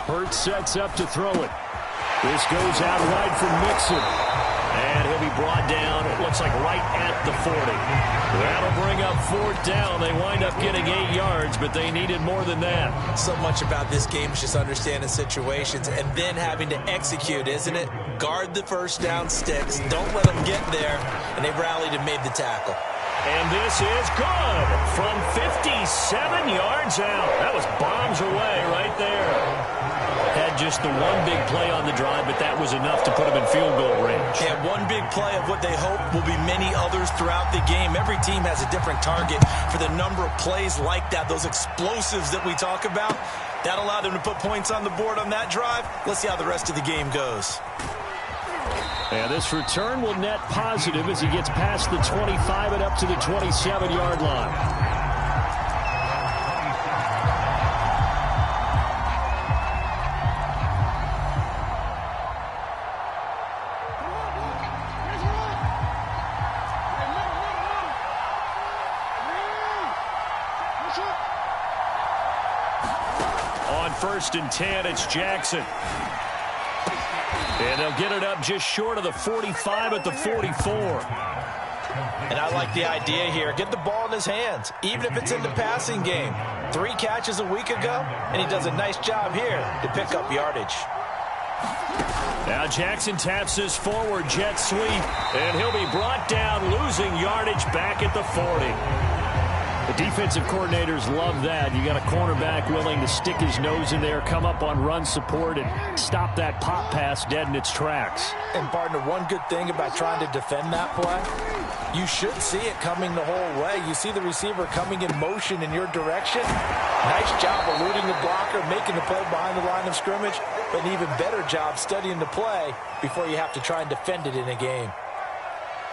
Hurts sets up to throw it. This goes out wide for Mixon. And he'll be brought down, it looks like right at the 40. That'll bring up 4th down. They wind up getting 8 yards, but they needed more than that. So much about this game is just understanding situations and then having to execute, isn't it? Guard the first down sticks. Don't let them get there. And they rallied and made the tackle. And this is good from 57 yards out. That was bombs away right there. Had just the one big play on the drive, but that was enough to put them in field goal range. Yeah, one big play of what they hope will be many others throughout the game. Every team has a different target for the number of plays like that, those explosives that we talk about. That allowed them to put points on the board on that drive. Let's see how the rest of the game goes. And this return will net positive as he gets past the 25 and up to the 27-yard line. On 1st and 10, it's Jackson. And they'll get it up just short of the 45 at the 44. And I like the idea here. Get the ball in his hands, even if it's in the passing game. 3 catches a week ago, and he does a nice job here to pick up yardage. Now Jackson taps this forward jet sweep, and he'll be brought down, losing yardage back at the 40. The defensive coordinators love that. You got a cornerback willing to stick his nose in there, come up on run support, and stop that pop pass dead in its tracks. And, partner, one good thing about trying to defend that play, you should see it coming the whole way. You see the receiver coming in motion in your direction. Nice job eluding the blocker, making the play behind the line of scrimmage, but an even better job studying the play before you have to try and defend it in a game.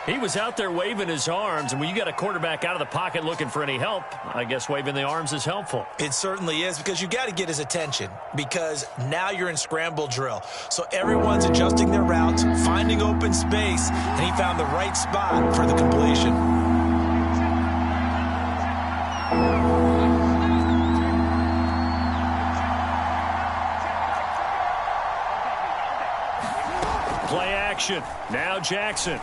He was out there waving his arms, and when you got a quarterback out of the pocket looking for any help, I guess waving the arms is helpful. It certainly is, because you got to get his attention, because now you're in scramble drill. So everyone's adjusting their routes, finding open space, and he found the right spot for the completion. Play action. Now Jackson.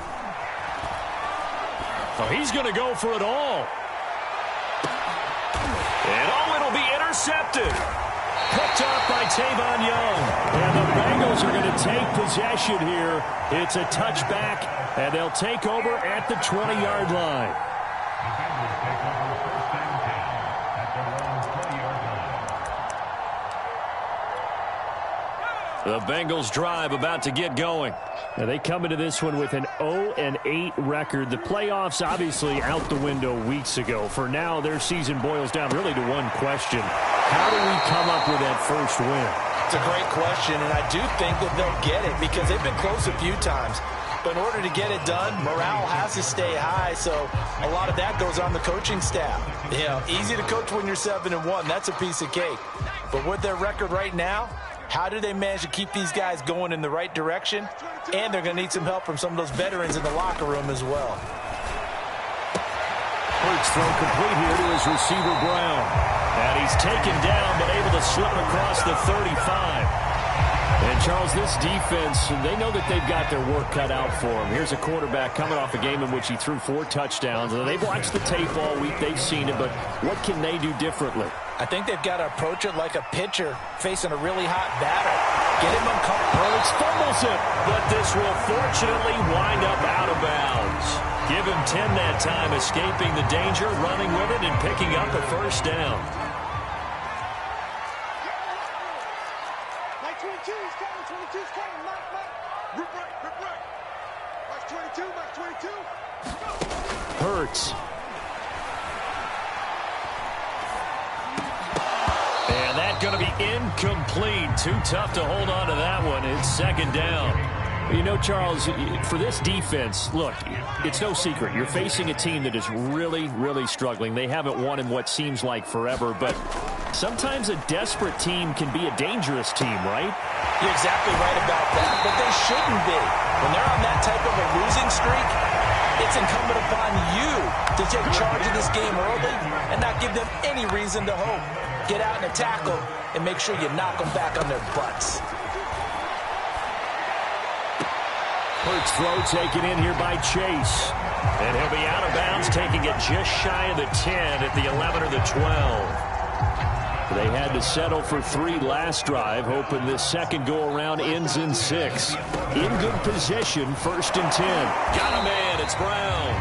Oh, he's going to go for it all. And it'll be intercepted. Picked off by Tavon Young. And the Bengals are going to take possession here. It's a touchback, and they'll take over at the 20-yard line. The Bengals drive about to get going. Now they come into this one with an 0-8 record. The playoffs obviously out the window weeks ago. For now, their season boils down really to one question. How do we come up with that first win? It's a great question, and I do think that they'll get it because they've been close a few times. But in order to get it done, morale has to stay high, so a lot of that goes on the coaching staff. You know, easy to coach when you're 7-1. That's a piece of cake. But with their record right now, how do they manage to keep these guys going in the right direction? And they're going to need some help from some of those veterans in the locker room as well. Hurts throw complete here to his receiver, Brown. And he's taken down, but able to slip across the 35. And, Charles, this defense, they know that they've got their work cut out for them. Here's a quarterback coming off a game in which he threw 4 touchdowns. And they've watched the tape all week. They've seen it, but what can they do differently? I think they've got to approach it like a pitcher facing a really hot batter. Get him uncomfortable. Hurts fumbles it, but this will fortunately wind up out of bounds. Give him 10 that time, escaping the danger, running with it, and picking up a first down. Mike 22 is coming, 22 is coming. Mike. Rip right. Mike 22, Mike 22. Hurts. And that's going to be incomplete. Too tough to hold on to that one. It's second down. You know, Charles, for this defense, look, it's no secret. You're facing a team that is really, really struggling. They haven't won in what seems like forever, but sometimes a desperate team can be a dangerous team, right? You're exactly right about that, but they shouldn't be. When they're on that type of a losing streak, it's incumbent upon you to take charge of this game early and not give them any reason to hope. get out and attack them, and make sure you knock them back on their butts. Hurts throw taken in here by Chase. And he'll be out of bounds, taking it just shy of the 10 at the 11 or the 12. They had to settle for 3 last drive, hoping this second go-around ends in 6. In good position, 1st and 10. Got a man, it's Brown.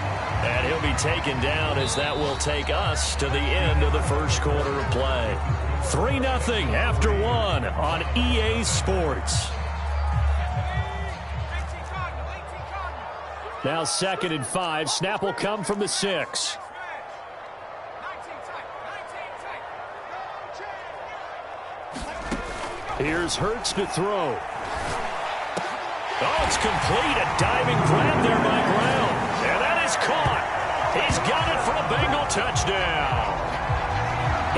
And he'll be taken down as that will take us to the end of the first quarter of play. 3-0 after 1 on EA Sports. Now 2nd and 5. Snap will come from the 6. Here's Hurts to throw. Oh, it's complete. A diving grab there by Brown. And that is caught. He's got it for a Bengal touchdown.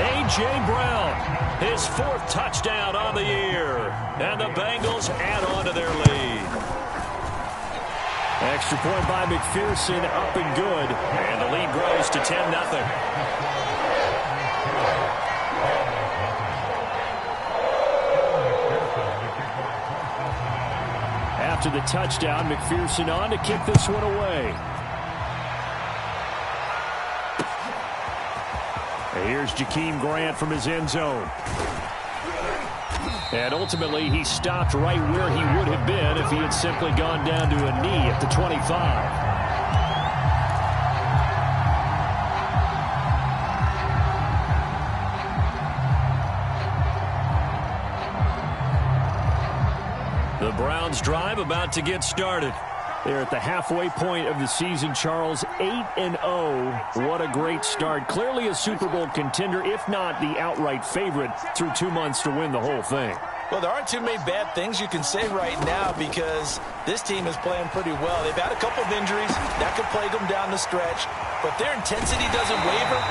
A.J. Brown, his 4th touchdown on the year. And the Bengals add on to their lead. Extra point by McPherson, up and good. And the lead grows to 10-0. After the touchdown, McPherson on to kick this one away. And here's Jakeem Grant from his end zone. And ultimately, he stopped right where he would have been if he had simply gone down to a knee at the 25. The Browns drive about to get started. They're at the halfway point of the season, Charles. 8-0. What a great start. Clearly a Super Bowl contender, if not the outright favorite, through 2 months to win the whole thing. Well, there aren't too many bad things you can say right now because this team is playing pretty well. They've had a couple of injuries. That could plague them down the stretch. But their intensity doesn't waver.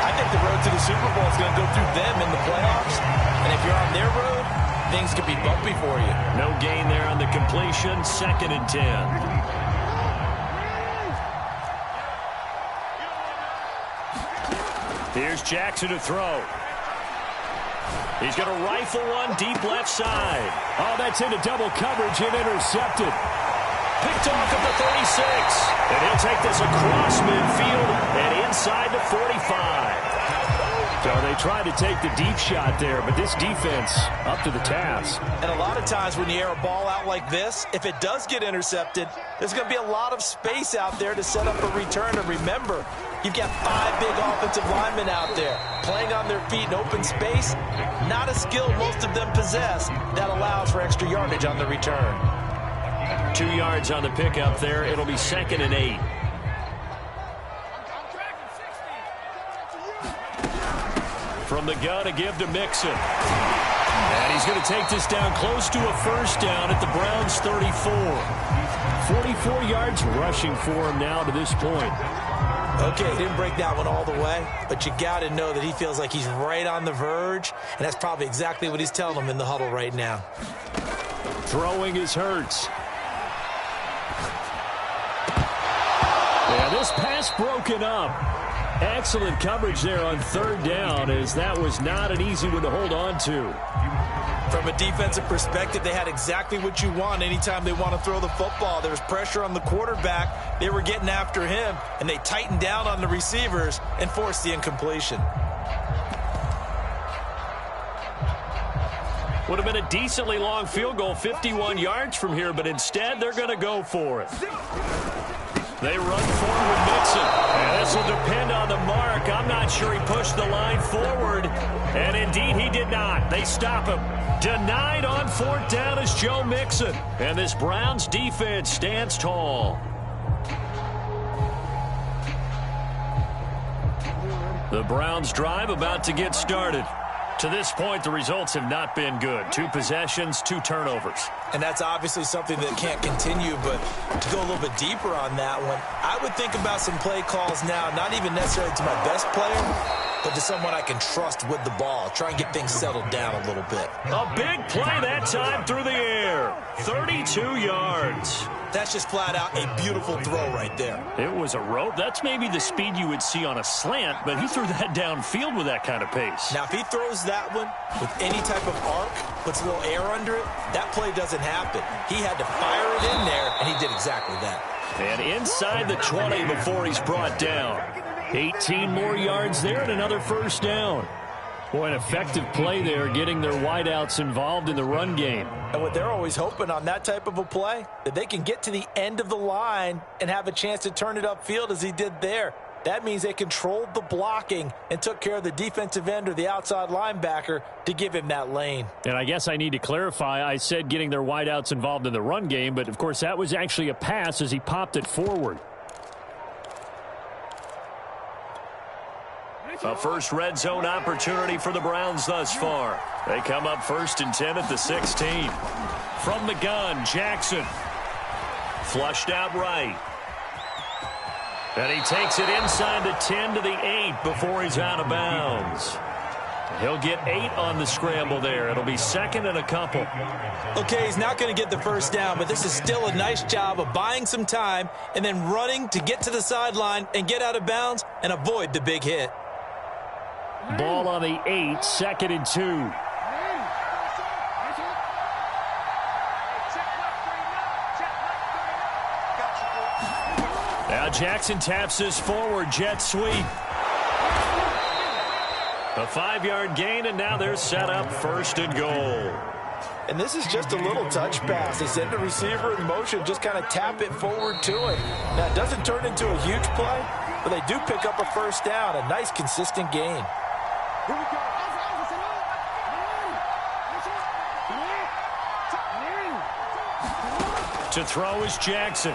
I think the road to the Super Bowl is going to go through them in the playoffs. And if you're on their road, things could be bumpy for you. No gain there on the completion. 2nd and 10. Here's Jackson to throw. He's going to rifle one deep left side. Oh, that's into double coverage and intercepted. Picked off at the 36. And he'll take this across midfield and inside the 45. So they tried to take the deep shot there, but this defense up to the task. And a lot of times when you air a ball out like this, if it does get intercepted, there's going to be a lot of space out there to set up a return. And remember, you've got 5 big offensive linemen out there playing on their feet in open space. Not a skill most of them possess that allows for extra yardage on the return. 2 yards on the pickup there. It'll be 2nd and 8. From the gun, a give to Mixon. And he's going to take this down close to a first down at the Browns' 34. 44 yards rushing for him now to this point. Okay, didn't break that one all the way, but you got to know that he feels like he's right on the verge, and that's probably exactly what he's telling them in the huddle right now. Throwing is Hurts. Yeah, this pass broken up. Excellent coverage there on 3rd down, as that was not an easy one to hold on to. From a defensive perspective, they had exactly what you want anytime they want to throw the football. There was pressure on the quarterback. They were getting after him, and they tightened down on the receivers and forced the incompletion. Would have been a decently long field goal, 51 yards from here, but instead they're going to go for it. They run forward with Mixon. And this will depend on the mark. I'm not sure he pushed the line forward. And indeed, he did not. They stop him. Denied on 4th down is Joe Mixon. And this Browns defense stands tall. The Browns drive about to get started. To this point, the results have not been good. 2 possessions, 2 turnovers. And that's obviously something that can't continue, but to go a little bit deeper on that one, I would think about some play calls now, not even necessarily to my best player, but to someone I can trust with the ball. Try and get things settled down a little bit. A big play that time through the air. 32 yards. That's just flat out a beautiful throw right there. It was a rope. That's maybe the speed you would see on a slant, but he threw that downfield with that kind of pace. Now, if he throws that one with any type of arc, puts a little air under it, that play doesn't happen. He had to fire it in there, and he did exactly that. And inside the 20 before he's brought down. 18 more yards there and another first down. Boy, an effective play there, getting their wideouts involved in the run game. And what they're always hoping on that type of a play, that they can get to the end of the line and have a chance to turn it upfield as he did there. That means they controlled the blocking and took care of the defensive end or the outside linebacker to give him that lane. And I guess I need to clarify, I said getting their wideouts involved in the run game, but of course that was actually a pass as he popped it forward. A first red zone opportunity for the Browns thus far. They come up 1st and 10 at the 16. From the gun, Jackson. Flushed out right. And he takes it inside the 10 to the 8 before he's out of bounds. He'll get 8 on the scramble there. It'll be 2nd and a couple. Okay, he's not going to get the first down, but this is still a nice job of buying some time and then running to get to the sideline and get out of bounds and avoid the big hit. Ball on the 8, 2nd and 2. Now Jackson taps this forward, jet sweep. A 5-yard gain, and now they're set up 1st and goal. And this is just a little touch pass. They send the receiver in motion, just kind of tap it forward to it. Now, it doesn't turn into a huge play, but they do pick up a first down, a nice, consistent gain. To throw is Jackson.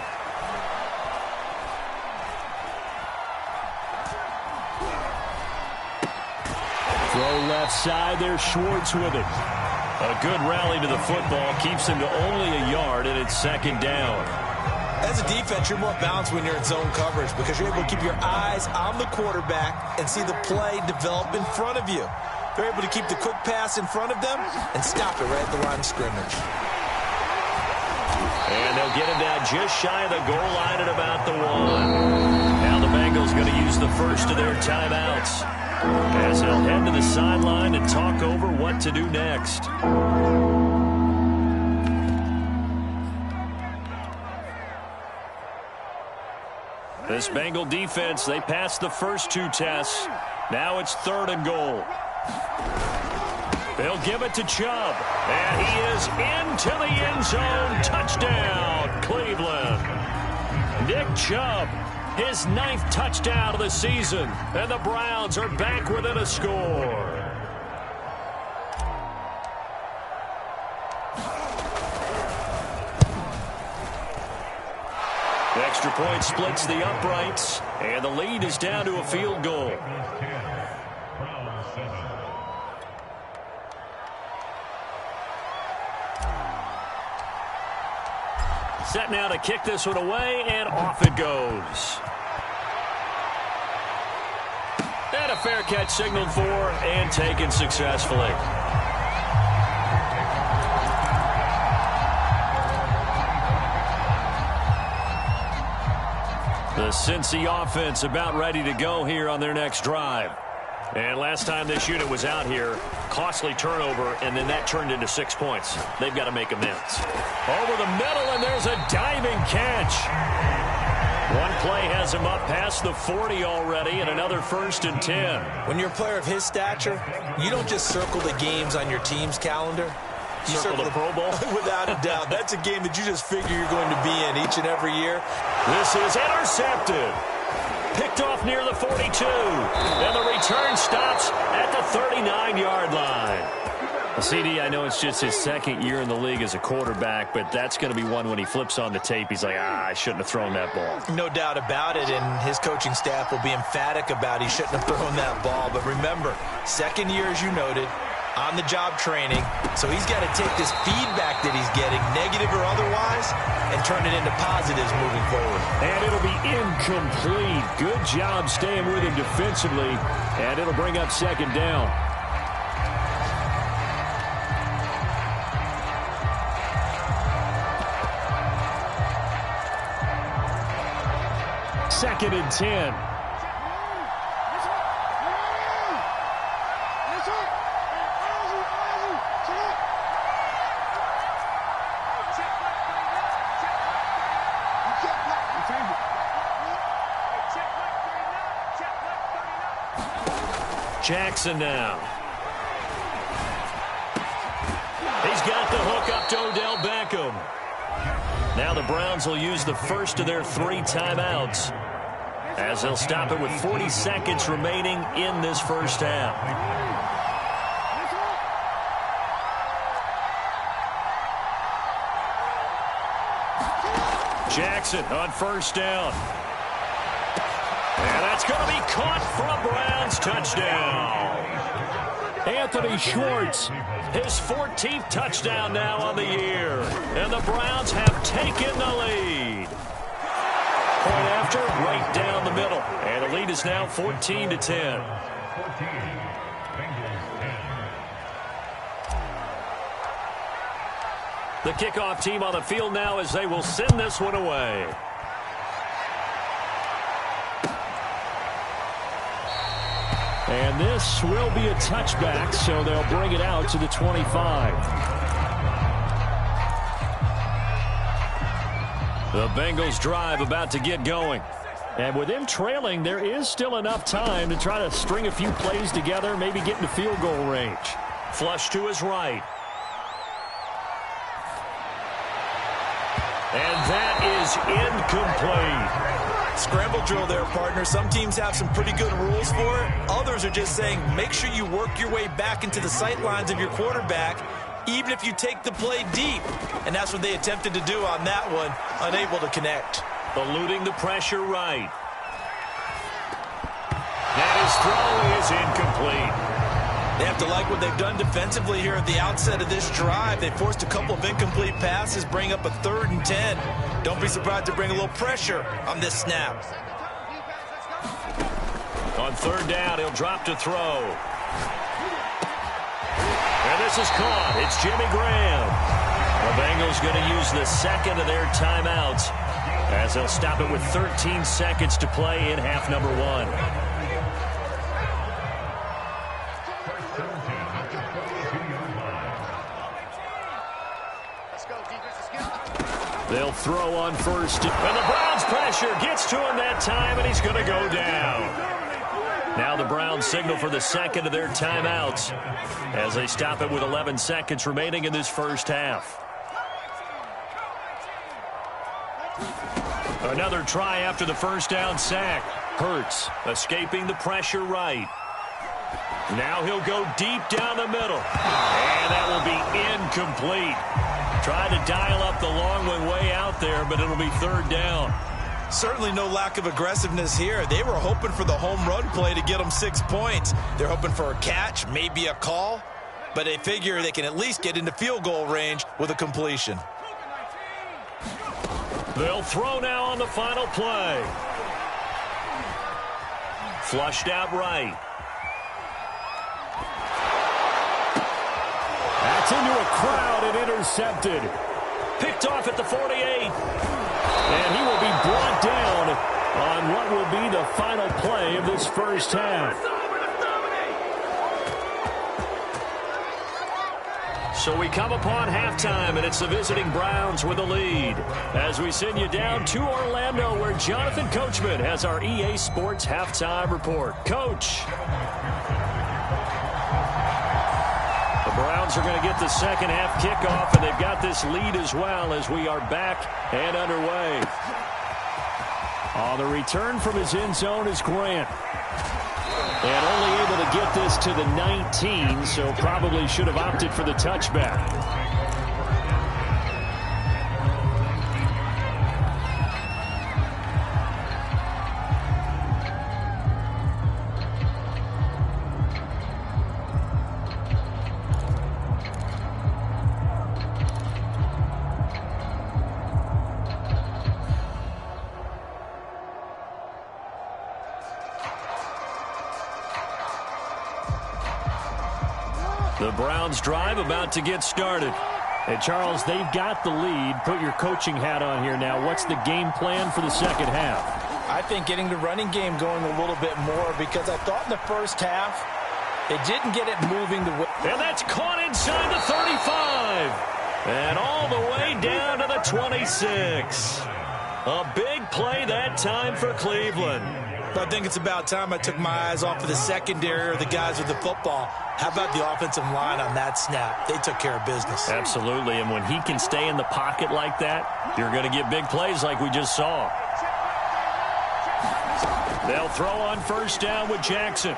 Throw left side, there's Schwartz with it. A good rally to the football, keeps him to only a yard, and it's 2nd down. As a defense, you're more balanced when you're in zone coverage because you're able to keep your eyes on the quarterback and see the play develop in front of you. They're able to keep the quick pass in front of them and stop it right at the line of scrimmage. And they'll get him down just shy of the goal line at about the 1. Now the Bengals going to use the first of their timeouts as they'll head to the sideline and talk over what to do next. This Bengal defense, they passed the first 2 tests. Now it's 3rd and goal. They'll give it to Chubb. And he is into the end zone. Touchdown, Cleveland. Nick Chubb, his 9th touchdown of the season. And the Browns are back within a score. The extra point splits the uprights. And the lead is down to a field goal. Set now to kick this one away, and off it goes. And a fair catch signaled for and taken successfully. The Cincy offense about ready to go here on their next drive. And last time this unit was out here, costly turnover, and then that turned into 6 points. They've got to make amends. Over the middle, and there's a diving catch. One play has him up past the 40 already, and another 1st and 10. When you're a player of his stature, you don't just circle the games on your team's calendar. You circle the Pro Bowl? Without a doubt. That's a game that you just figure you're going to be in each and every year. This is intercepted. Picked off near the 42. And the return stops at the 39-yard line. Well, CD, I know it's just his 2nd year in the league as a quarterback, but that's going to be one when he flips on the tape. He's like, I shouldn't have thrown that ball. No doubt about it, and his coaching staff will be emphatic about he shouldn't have thrown that ball. But remember, 2nd year, as you noted, on-the-job training, so he's got to take this feedback that he's getting, negative or otherwise, and turn it into positives moving forward. And it'll be incomplete. Good job staying with him defensively, and it'll bring up second down. Second and 10. Jackson now. He's got the hook up to Odell Beckham. Now the Browns will use the first of their 3 timeouts, as they'll stop it with 40 seconds remaining in this first half. Jackson on first down. And that's going to be caught for a Browns touchdown. Anthony Schwartz, his 14th touchdown now on the year. And the Browns have taken the lead. Point after, right down the middle. And the lead is now 14-10. The kickoff team on the field now as they will send this one away. And this will be a touchback, so they'll bring it out to the 25. The Bengals drive about to get going. And with them trailing, there is still enough time to try to string a few plays together, maybe get into field goal range. Flush to his right. And that is incomplete. Scramble drill there, partner. Some teams have some pretty good rules for it. Others are just saying make sure you work your way back into the sight lines of your quarterback, even if you take the play deep. And that's what they attempted to do on that one, unable to connect. Eluding the pressure right. And his throw is incomplete. They have to like what they've done defensively here at the outset of this drive. They forced a couple of incomplete passes, bring up a 3rd and 10. Don't be surprised to bring a little pressure on this snap. On 3rd down, he'll drop to throw. And this is caught. It's Jimmy Graham. The Bengals going to use the second of their timeouts, as they'll stop it with 13 seconds to play in half number 1. They'll throw on first. And the Browns pressure gets to him that time, and he's going to go down. Now the Browns signal for the second of their timeouts, as they stop it with 11 seconds remaining in this first half. Another try after the first down sack. Hurts escaping the pressure right. Now he'll go deep down the middle. And that will be incomplete. Trying to dial up the long one way out there, but it'll be 3rd down. Certainly no lack of aggressiveness here. They were hoping for the home run play to get them 6 points. They're hoping for a catch, maybe a call, but they figure they can at least get into field goal range with a completion. They'll throw now on the final play. Flushed out right. That's into a crowd and intercepted. Picked off at the 48. And he will be brought down on what will be the final play of this first half. So we come upon halftime, and it's the visiting Browns with a lead. As we send you down to Orlando, where Jonathan Coachman has our EA Sports halftime report. Coach. The Browns are going to get the second half kickoff, and they've got this lead as well as we are back and underway. On the return from his end zone is Grant. And only able to get this to the 19, so probably should have opted for the touchback. The Browns drive about to get started. And Charles, they've got the lead. Put your coaching hat on here now. What's the game plan for the second half? I think getting the running game going a little bit more, because I thought in the first half it didn't get it moving the way. And that's caught inside the 35. And all the way down to the 26. A big play that time for Cleveland. I think it's about time I took my eyes off of the secondary or the guys with the football. How about the offensive line on that snap? They took care of business. Absolutely, and when he can stay in the pocket like that, you're going to get big plays like we just saw. They'll throw on first down with Jackson.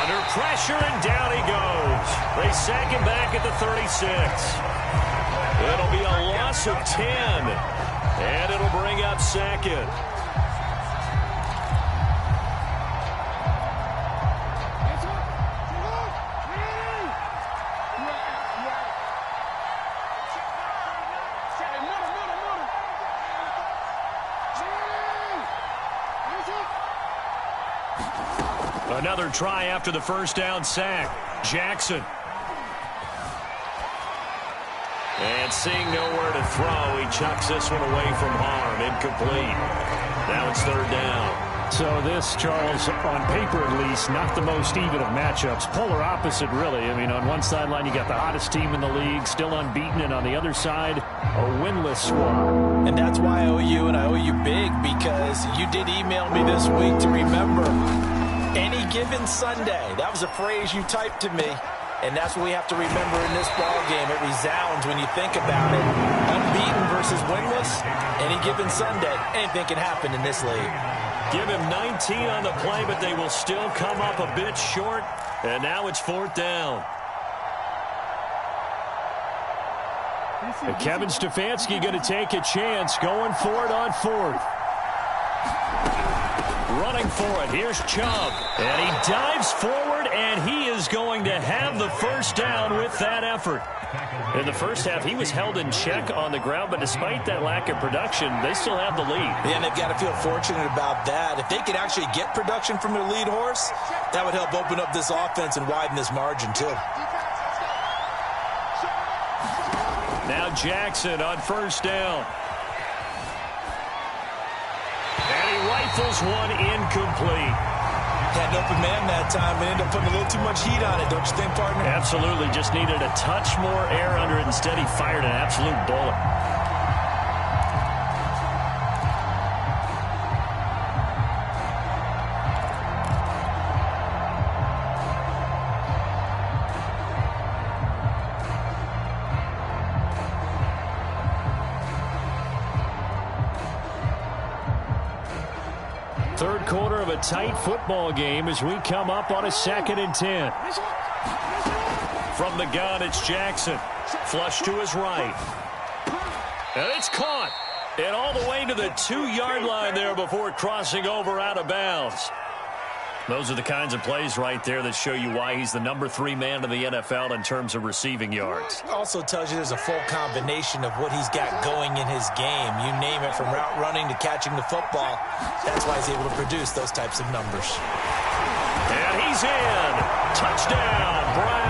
Under pressure, and down he goes. They sack him back at the 36. It'll be a loss of 10, and it'll bring up second. Another try after the first down sack. Jackson. And seeing nowhere to throw, he chucks this one away from harm. Incomplete. Now it's third down. So this, Charles, on paper at least, not the most even of matchups. Polar opposite, really. I mean, on one sideline, you got the hottest team in the league, still unbeaten, and on the other side, a winless squad. And that's why I owe you, and I owe you big, because you did email me this week to remember any given Sunday. That was a phrase you typed to me, and that's what we have to remember in this ball game. It resounds when you think about it. Unbeaten versus winless, any given Sunday, anything can happen in this league. Give him 19 on the play, but they will still come up a bit short, and now it's fourth down. And Kevin Stefanski going to take a chance, going for it on fourth. Running for it. Here's Chubb. And he dives forward, and he is going to have the first down with that effort. In the first half, he was held in check on the ground, but despite that lack of production, they still have the lead. And they've got to feel fortunate about that. If they could actually get production from their lead horse, that would help open up this offense and widen this margin, too. Now Jackson on first down. And he rifles one incomplete. Had an open man that time and ended up putting a little too much heat on it, don't you think, partner? Absolutely. Just needed a touch more air under it. Instead, he fired an absolute bullet. Third quarter of a tight football game as we come up on a 2nd and 10. From the gun, it's Jackson. Flush to his right. And it's caught. And all the way to the 2-yard line there before crossing over out of bounds. Those are the kinds of plays right there that show you why he's the number 3 man in the NFL in terms of receiving yards. Also tells you there's a full combination of what he's got going in his game. You name it, from route running to catching the football. That's why he's able to produce those types of numbers. And he's in. Touchdown, Browns.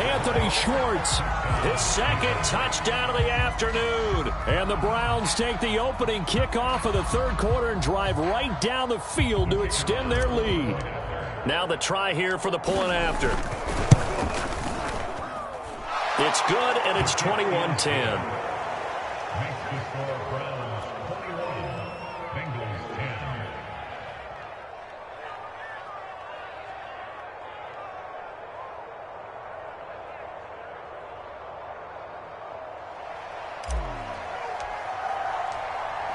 Anthony Schwartz, his second touchdown of the afternoon. And the Browns take the opening kickoff of the third quarter and drive right down the field to extend their lead. Now the try here for the point after. It's good, and it's 21-10.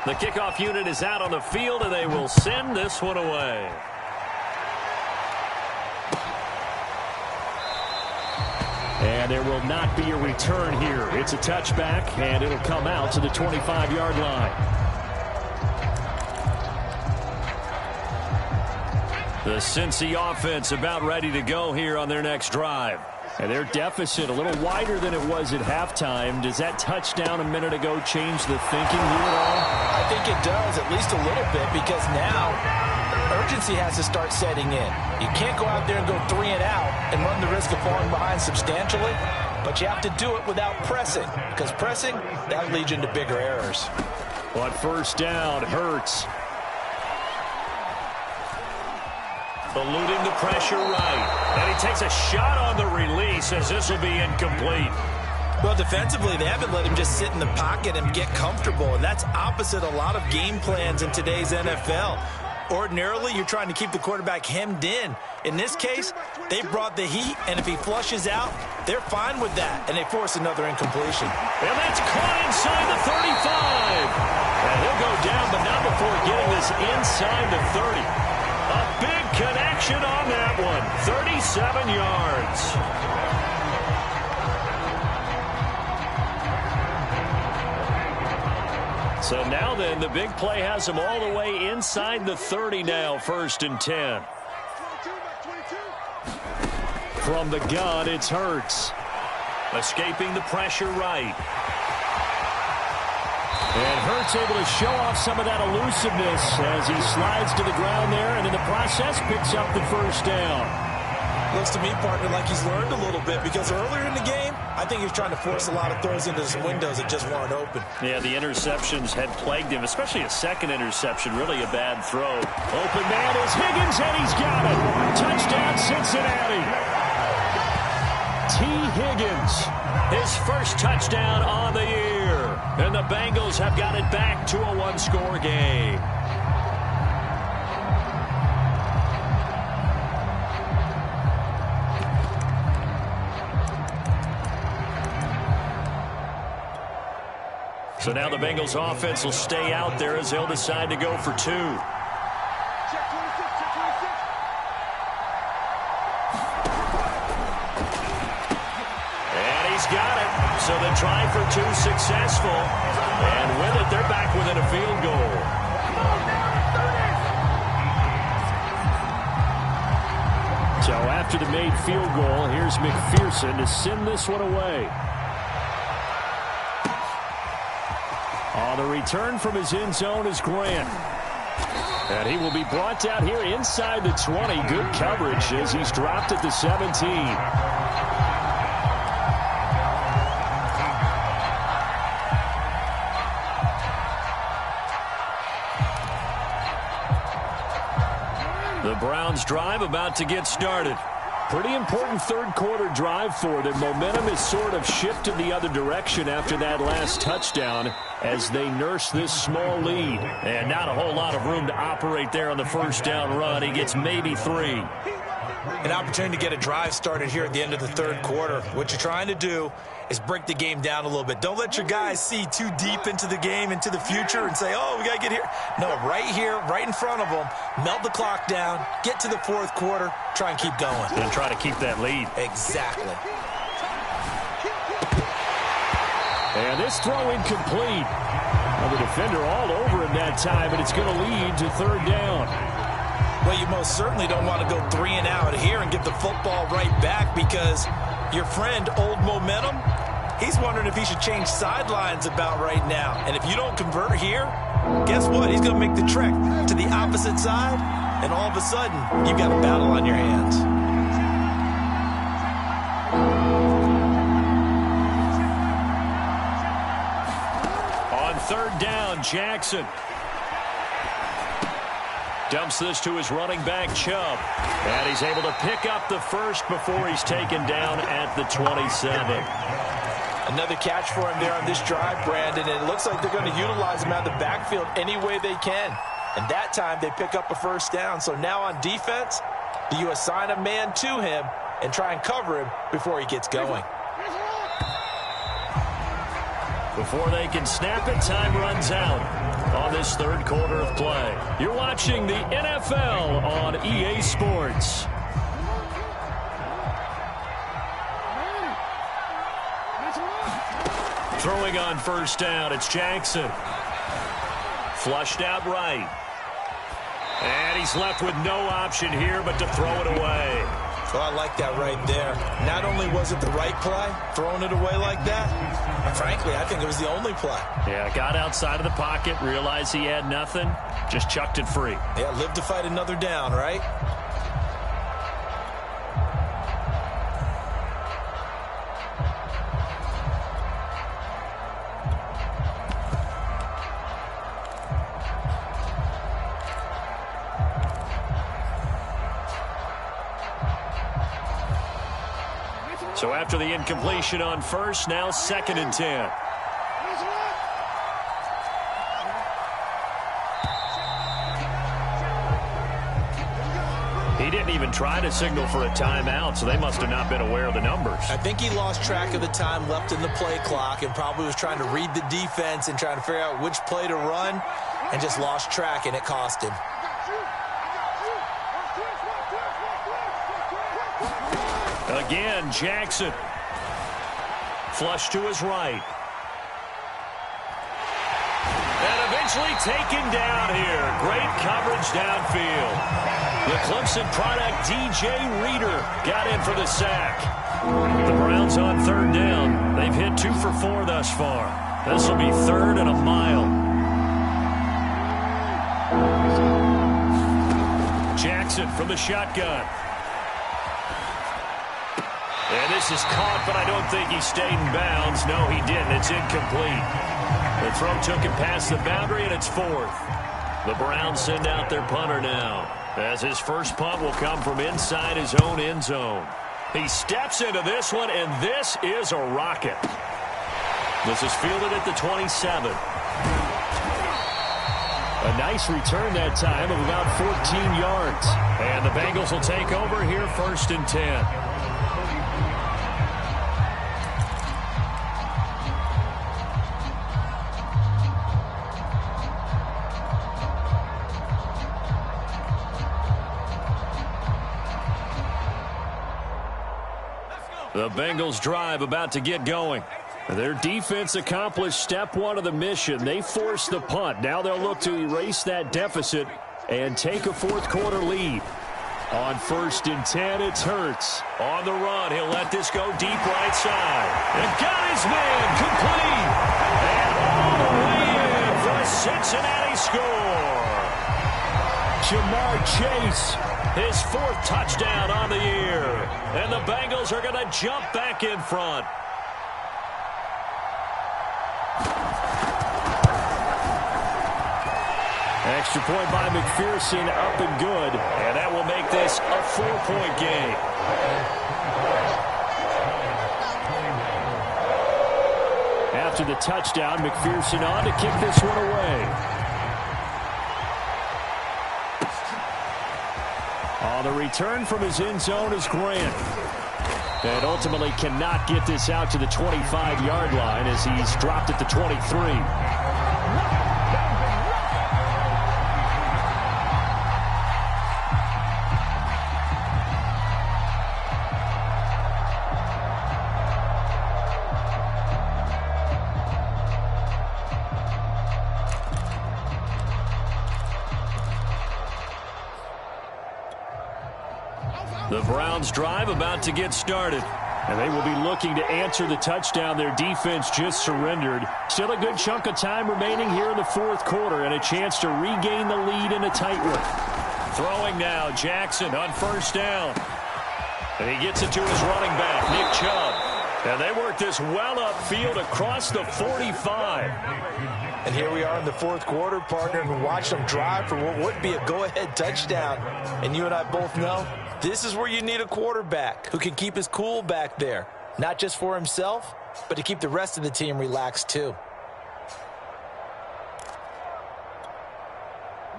The kickoff unit is out on the field, and they will send this one away. And there will not be a return here. It's a touchback, and it'll come out to the 25-yard line. The Cincy offense about ready to go here on their next drive. And their deficit a little wider than it was at halftime. Does that touchdown a minute ago change the thinking here at all? I think it does, at least a little bit, because now urgency has to start setting in. You can't go out there and go 3 and out and run the risk of falling behind substantially, but you have to do it without pressing, because pressing, that leads you into bigger errors. On first down, Hurts. Eluding the pressure right. And he takes a shot on the release as this will be incomplete. Well, defensively, they haven't let him just sit in the pocket and get comfortable, and that's opposite a lot of game plans in today's NFL. Ordinarily, you're trying to keep the quarterback hemmed in. In this case, they brought the heat, and if he flushes out, they're fine with that, and they force another incompletion. And that's caught inside the 35. And he'll go down, but not before getting this inside the 30. A big connection on that one. 37 yards. So now then, the big play has him all the way inside the 30 now, 1st and 10. From the gun, it's Hurts. Escaping the pressure right. And Hurts able to show off some of that elusiveness as he slides to the ground there, and in the process picks up the first down. Looks to me, partner, like he's learned a little bit, because earlier in the game, I think he was trying to force a lot of throws into some windows that just weren't open. Yeah, the interceptions had plagued him, especially a second interception, really a bad throw. Open man is Higgins, and he's got it. Touchdown, Cincinnati. T. Higgins, his first touchdown on the year. And the Bengals have got it back to a one-score game. So now the Bengals offense will stay out there as they'll decide to go for 2. And he's got it. So the try for 2 successful. And with it, they're back within a field goal. So after the made field goal, here's McPherson to send this one away. On the return from his end zone is Grant. And he will be brought down here inside the 20. Good coverage as he's dropped at the 17. The Browns drive about to get started. Pretty important third-quarter drive for them. Momentum is sort of shifted the other direction after that last touchdown as they nurse this small lead. And not a whole lot of room to operate there on the first down run. He gets maybe 3. An opportunity to get a drive started here at the end of the third quarter. What you're trying to do is break the game down a little bit. Don't let your guys see too deep into the game, into the future, and say, oh, we got to get here. No, right here, right in front of them, melt the clock down, get to the fourth quarter, try and keep going. And try to keep that lead. Exactly. And this throw incomplete. Well, the defender all over him that time, and it's going to lead to third down. Well, you most certainly don't want to go 3 and out here and get the football right back, because your friend, Old Momentum, he's wondering if he should change sidelines about right now. And if you don't convert here, guess what? He's going to make the trek to the opposite side, and all of a sudden, you've got a battle on your hands. On third down, Jackson dumps this to his running back, Chubb. And he's able to pick up the first before he's taken down at the 27. Another catch for him there on this drive, Brandon. And it looks like they're going to utilize him out of the backfield any way they can. And that time they pick up a first down. So now on defense, do you assign a man to him and try and cover him before he gets going? Before they can snap it, time runs out on this third quarter of play. You're watching the NFL on EA Sports. Throwing on first down, it's Jackson. Flushed out right. And he's left with no option here but to throw it away. Well, I like that right there. Not only was it the right play, throwing it away like that, but frankly, I think it was the only play. Yeah, got outside of the pocket, realized he had nothing, just chucked it free. Yeah, live to fight another down, right? So after the incompletion on first, now 2nd and 10. He didn't even try to signal for a timeout, so they must have not been aware of the numbers. I think he lost track of the time left in the play clock and probably was trying to read the defense and trying to figure out which play to run and just lost track, and it cost him. Again, Jackson. Flush to his right. And eventually taken down here. Great coverage downfield. The Clemson product, DJ Reader, got in for the sack. The Browns on 3rd down. They've hit 2 for 4 thus far. This will be 3rd and a mile. Jackson from the shotgun. And this is caught, but I don't think he stayed in bounds. No, he didn't. It's incomplete. The throw took him past the boundary, and it's 4th. The Browns send out their punter now, as his first punt will come from inside his own end zone. He steps into this one, and this is a rocket. This is fielded at the 27. A nice return that time of about 14 yards. And the Bengals will take over here 1st and 10. The Bengals drive about to get going. Their defense accomplished step 1 of the mission. They forced the punt. Now they'll look to erase that deficit and take a 4th quarter lead. On 1st and 10, it's Hurts. On the run, he'll let this go deep right side. And got his man complete. And all the way in for a Cincinnati score. Jamar Chase, his 4th touchdown on the year. And the Bengals are going to jump back in front. Extra point by McPherson, up and good. And that will make this a 4-point game. After the touchdown, McPherson on to kick this one away. On the return from his end zone is Grant. And ultimately cannot get this out to the 25-yard line as he's dropped at the 23. The Browns drive about to get started. And they will be looking to answer the touchdown their defense just surrendered. Still a good chunk of time remaining here in the 4th quarter and a chance to regain the lead in a tight one. Throwing now, Jackson on 1st down. And he gets it to his running back, Nick Chubb. And they work this well upfield across the 45. And here we are in the 4th quarter, partner, and watch them drive for what would be a go-ahead touchdown. And you and I both know this is where you need a quarterback who can keep his cool back there. Not just for himself, but to keep the rest of the team relaxed too.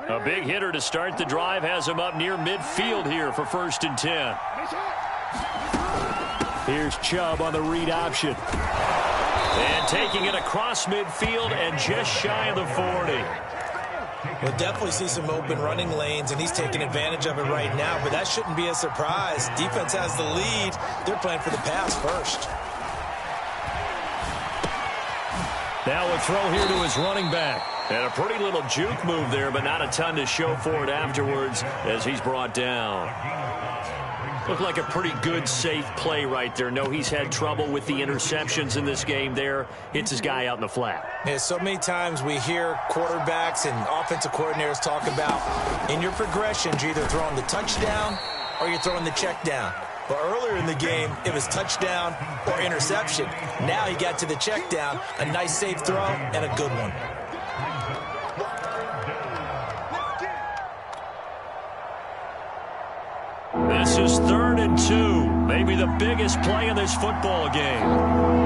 A big hitter to start the drive has him up near midfield here for 1st and 10. Here's Chubb on the read option. And taking it across midfield and just shy of the 40. We'll definitely see some open running lanes, and he's taking advantage of it right now, but that shouldn't be a surprise. Defense has the lead. They're playing for the pass first. Now a throw here to his running back. And a pretty little juke move there, but not a ton to show for it afterwards as he's brought down. Looked like a pretty good, safe play right there. No, he's had trouble with the interceptions in this game there. Hits his guy out in the flat. Yeah, so many times we hear quarterbacks and offensive coordinators talk about in your progressions, you're either throwing the touchdown or you're throwing the check down. But earlier in the game, it was touchdown or interception. Now he got to the check down, a nice safe throw, and a good one. This is 3rd and 2. Maybe the biggest play in this football game.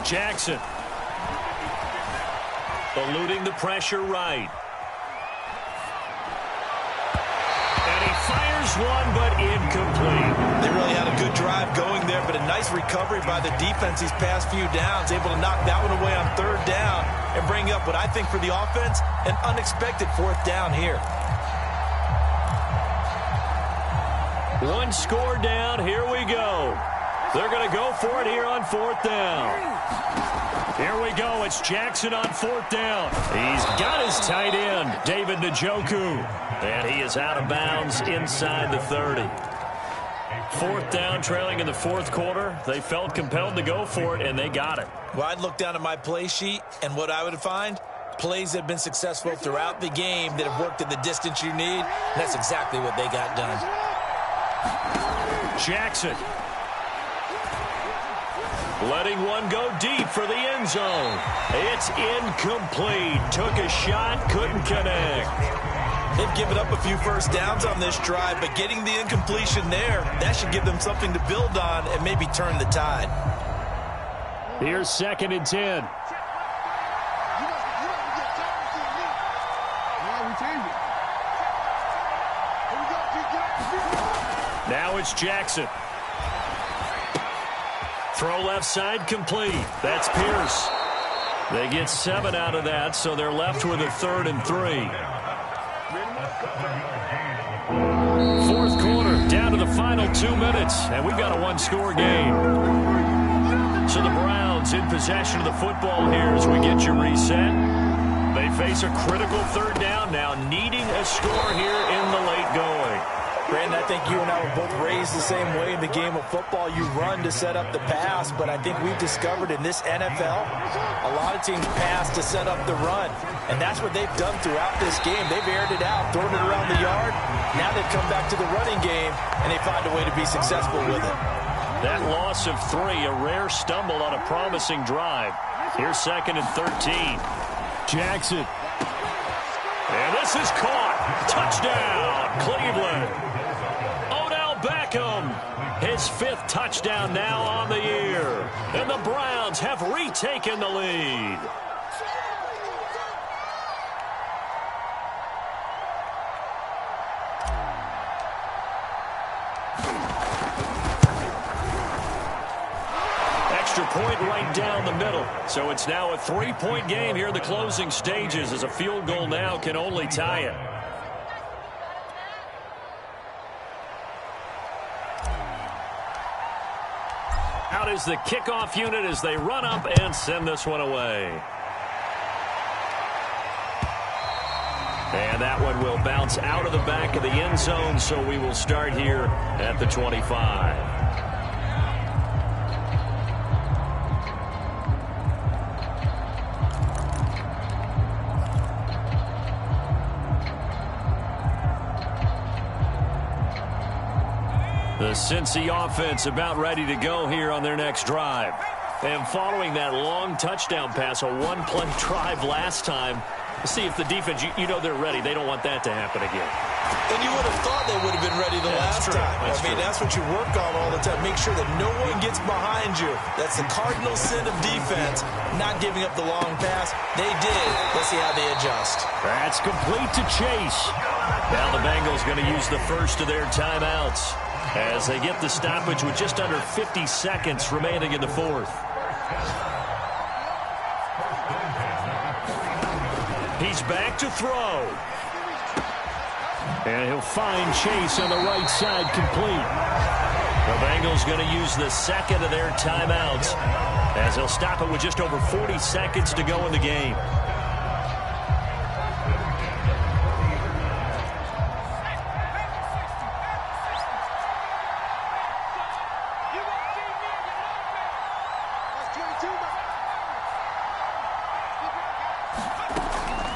Jackson. Eluding the pressure right. And he fires one, but incomplete. They really had a good drive going there, but a nice recovery by the defense these past few downs, able to knock that one away on 3rd down and bring up what I think for the offense, an unexpected 4th down here. One score down. Here we go. They're going to go for it here on 4th down. Here we go. It's Jackson on 4th down. He's got his tight end, David Njoku. And he is out of bounds inside the 30. 4th down, trailing in the 4th quarter. They felt compelled to go for it, and they got it. Well, I'd look down at my play sheet, and what I would find, plays that have been successful throughout the game that have worked in the distance you need. And that's exactly what they got done. Jackson. Letting one go deep for the end zone. It's incomplete. Took a shot, couldn't connect. They've given up a few first downs on this drive, but getting the incompletion there, that should give them something to build on and maybe turn the tide. Here's 2nd and 10. Now it's Jackson. Throw left side complete. That's Pierce. They get 7 out of that, so they're left with a 3rd and 3. 4th quarter, down to the final 2 minutes, and we've got a one-score game. So the Browns in possession of the football here as we get you reset. They face a critical 3rd down now, needing a score here in the late going. Brandon, I think you and I were both raised the same way in the game of football. You run to set up the pass, but I think we've discovered in this NFL, a lot of teams pass to set up the run. And that's what they've done throughout this game. They've aired it out, thrown it around the yard. Now they've come back to the running game, and they find a way to be successful with it. That loss of 3, a rare stumble on a promising drive. Here's 2nd and 13. Jackson. And this is caught. Touchdown, Cleveland. Beckham, his 5th touchdown now on the year. And the Browns have retaken the lead. Extra point right down the middle. So it's now a 3-point game here in the closing stages as a field goal now can only tie it. Out is the kickoff unit as they run up and send this one away. And that one will bounce out of the back of the end zone, so we will start here at the 25. The Cincy offense about ready to go here on their next drive. And following that long touchdown pass, a one-play drive last time, see if the defense, you know they're ready. They don't want that to happen again. And you would have thought they would have been ready the last time. That's what you work on all the time. Make sure that no one gets behind you. That's the cardinal sin of defense, not giving up the long pass. They did. Let's see how they adjust. That's complete to Chase. Now the Bengals going to use the first of their timeouts as they get the stoppage with just under 50 seconds remaining in the 4th. He's back to throw. And he'll find Chase on the right side, complete. The Bengals going to use the second of their timeouts as they'll stop it with just over 40 seconds to go in the game.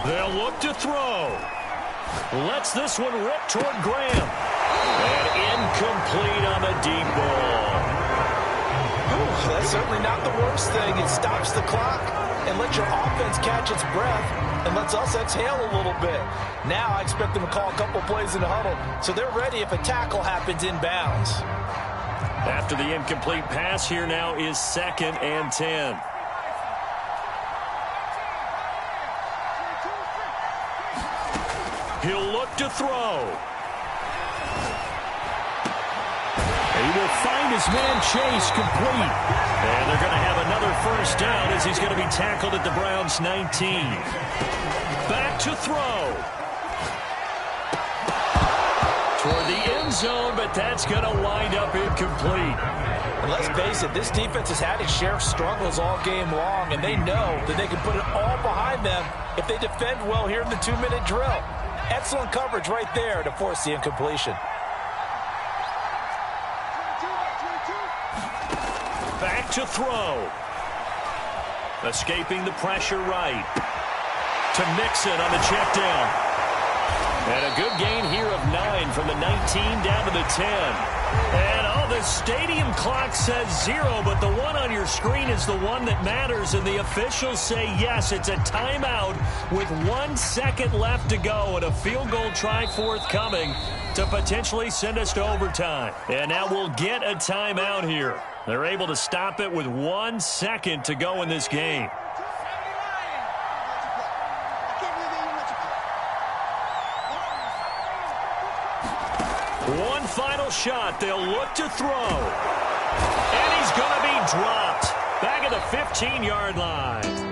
They'll look to throw. Lets this one rip toward Graham. And incomplete on the deep ball. Ooh, that's certainly not the worst thing. It stops the clock and lets your offense catch its breath and lets us exhale a little bit. Now I expect them to call a couple plays in the huddle so they're ready if a tackle happens inbounds. After the incomplete pass, here now is 2nd and 10. He'll look to throw. He will find his man Chase, complete. And they're going to have another first down as he's going to be tackled at the Browns' 19. Back to throw. Toward the end zone, but that's going to wind up incomplete. And let's face it, this defense has had its share of struggles all game long, and they know that they can put it all behind them if they defend well here in the 2-minute drill. Excellent coverage right there to force the incompletion. Back to throw. Escaping the pressure right. To Mixon on the check down. And a good gain here of 9 from the 19 down to the 10. And the stadium clock says 0, but the one on your screen is the one that matters, and the officials say yes, it's a timeout with 1 second left to go and a field goal try forthcoming to potentially send us to overtime. And now we'll get a timeout here. They're able to stop it with 1 second to go in this game. One final shot. They'll look to throw. And he's going to be dropped. Back at the 15-yard line.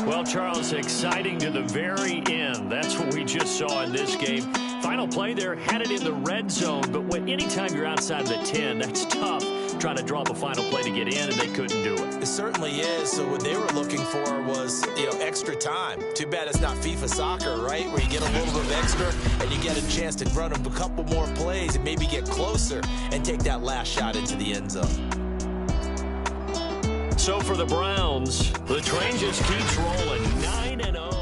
Well, Charles, exciting to the very end. That's what we just saw in this game. Final play there, headed in the red zone. But anytime you're outside of the 10, that's tough trying to draw up a final play to get in, and they couldn't do it. It certainly is. So what they were looking for was, extra time. Too bad it's not FIFA soccer, right? Where you get a little bit of extra and you get a chance to run a couple more plays and maybe get closer and take that last shot into the end zone. So for the Browns, the train just keeps rolling 9-0.